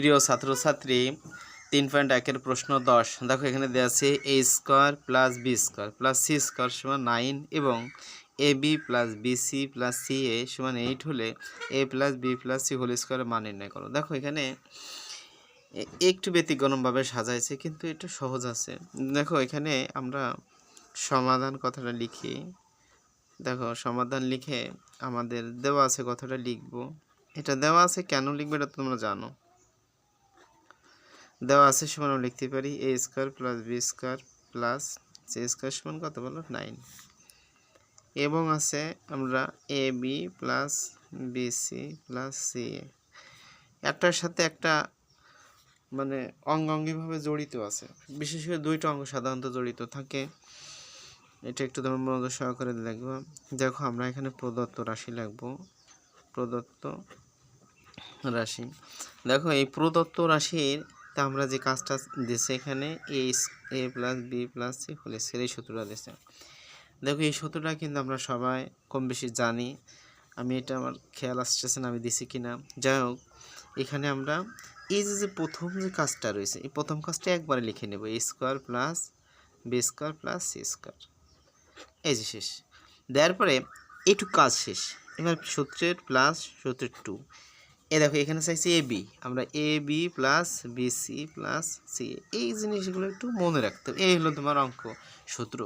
প্রিয় ছাত্রছাত্রী 3.1 এর প্রশ্ন 10 দেখো এখানে দেওয়া আছে a square plus b square plus c square সমান 9 এবং ab plus bc plus ca সমান 8 হলে a plus b plus c whole স্কয়ারের মান নির্ণয় করো। দেখো এখানে একটু ব্যতিক্রমভাবে সাজাইছে কিন্তু এটা সহজ আছে। দেখো এখানে আমরা সমাধান কথাটা লিখি। দেখো সমাধান লিখে আমাদের দেওয়া আছে কথাটা লিখব। এটা দেওয়া আছে কেন লিখবে এটা তোমরা জানো। দেওয়া আছে সমান আমরা লিখতে পারি a square plus b square plus c square সমান কত বলো 9 এবং আছে আমরা ab plus bc plus ca একটার সাথে একটা মানে অঙ্গাঙ্গিভাবে জড়িত আছে, বিশেষ করে দুইটা অঙ্গ সাধারণত জড়িত থাকে। এটা একটু তোমরা মনোযোগ সহকারে দেখবা। দেখো আমরা এখানে প্রদত্ত রাশি লিখব। প্রদত্ত রাশি, দেখো এই প্রদত্ত রাশির তা আমরা যে কাজটা দিয়েছে এখানে a plus B plus C whole square এই সূত্রটা দিয়েছে। দেখো এই সূত্রটা কিন্তু আমরা সবাই কম বেশি জানি। আমি এটা আমার খেয়াল আসতেছে না আমি দিছি কিনা। যাই হোক এখানে আমরা এই যে প্রথম যে কাজটা রয়েছে এই প্রথম কাজটা একবারে লিখে নেব a square plus B square plus C square, এই যে শেষ। দেওয়ার পরে এইটুকু কাজ শেষ। এবার সূত্রের প্লাস সূত্রের 2 এ দেখো এখানে চাইছি এ বি, আমরা A B plus BC plus C এই জিনিসগুলো একটু মনে রাখতে হবে। এই হলো তোমার অঙ্ক সূত্র।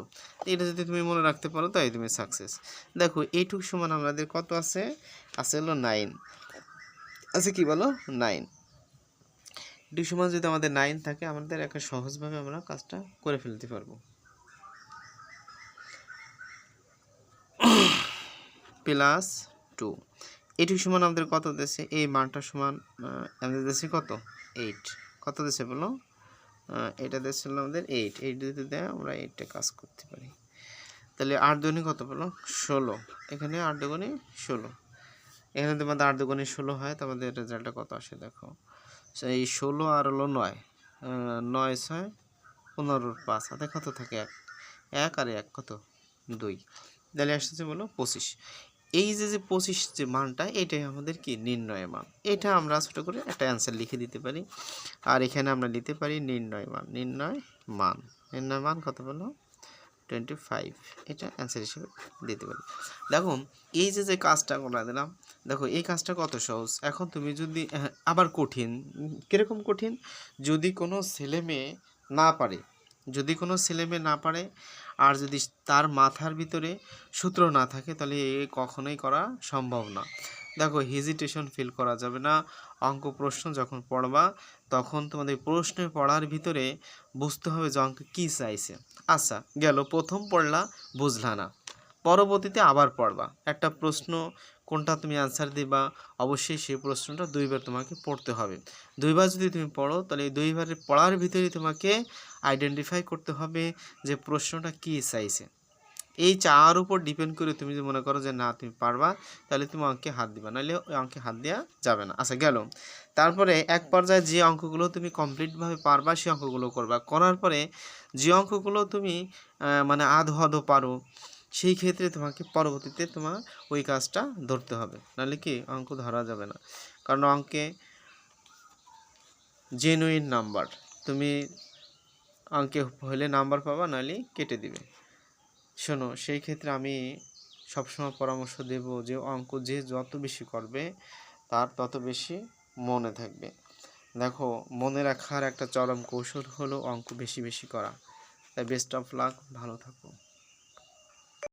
এটা যদি তুমি মনে রাখতে পারো তাই তুমি সাকসেস। দেখো এইটুকু সমান আমাদের কত আছে, আছে হলো 9 আছে, কি বলো 9। এইটুকু সমান যদি আমাদের 9 থাকে আমাদের একটা সহজভাবে আমরা কাজটা করে ফেলতে পারবো। প্লাস 2 এইটুকু সমান আমাদের কত দিয়েছে, এই মানটা সমান আমাদের দিয়েছে কত 8, কত দিয়েছে বলো এটা দিয়েছিল আমাদের 8, 8 যদি দেয় আমরা 8টা কাজ করতে পারি। তাহলে 8 দুগুণে কত বলো 16, এখানে 8 দুগুণে 16, এখানে তোমাদের 8 দুগুণে 16 হয়, তোমাদের রেজাল্টটা কত আসে দেখো এই 16 আর হলো 9, 9 6 15 5 হাতে কত থাকে 1, 1 আর 1 কত 2, তাহলে আসছে বলো 25। এই যে 25 যে মানটা এটাই আমাদের কি নির্ণয় মান। এটা আমরা ছোট করে একটা অ্যান্সার লিখে দিতে পারি। আর এখানে আমরা নিতে পারি নির্ণয় মান, নির্ণয় মান কত বলো 25, এটা অ্যান্সার হিসেবে দিতে পারি। দেখো এই যে কাজটা করে দিলাম, দেখো এই কাজটা কত সহজ। এখন তুমি যদি আবার কঠিন, কীরকম কঠিন, যদি কোনো ছেলে মেয়ে না পারে, যদি কোনো ছেলে মেয়ে না পারে আর যদি তার মাথার ভিতরে সূত্র না থাকে তাহলে এ কখনোই করা সম্ভব না। দেখো হেজিটেশন ফিল করা যাবে না। অঙ্ক প্রশ্ন যখন পড়বা তখন তোমাদের প্রশ্ন পড়ার ভিতরে বুঝতে হবে যে অঙ্ক কী চাইছে। আচ্ছা গেল প্রথম পড়লা বুঝলা না, পরবর্তীতে আবার পড়বা, একটা প্রশ্ন কোনটা তুমি অ্যান্সার দিবা অবশ্যই সেই প্রশ্নটা দুইবার তোমাকে পড়তে হবে। দুইবার যদি তুমি পড়ো তাহলে এই দুইবারের পড়ার ভিতরেই তোমাকে আইডেন্টিফাই করতে হবে যে প্রশ্নটা কী চাইছে। এই চার উপর ডিপেন্ড করে তুমি যদি মনে করো যে না তুমি পারবা তাহলে তুমি অঙ্কে হাত দিবা, নাহলে ওই অঙ্কে হাত দেওয়া যাবে না। আচ্ছা গেল, তারপরে এক পর্যায়ে যে অঙ্কগুলো তুমি কমপ্লিটভাবে পারবা সেই অঙ্কগুলো করবা, করার পরে যে অঙ্কগুলো তুমি মানে আধো পারো সেই ক্ষেত্রে তোমাকে পরবর্তীতে তোমার ওই কাজটা ধরতে হবে, নাহলে কি অঙ্ক ধরা যাবে না। কারণ অঙ্কে জেনুইন নাম্বার, তুমি অঙ্কে হলে নাম্বার পাবা, নাহলে কেটে দিবে। শোনো সেই ক্ষেত্রে আমি সবসময় পরামর্শ দেব যে অঙ্ক যে যত বেশি করবে তার তত বেশি মনে থাকবে। দেখো মনে রাখার একটা চরম কৌশল হলো অঙ্ক বেশি বেশি করা। তাই বেস্ট অফ লাক, ভালো থাকো।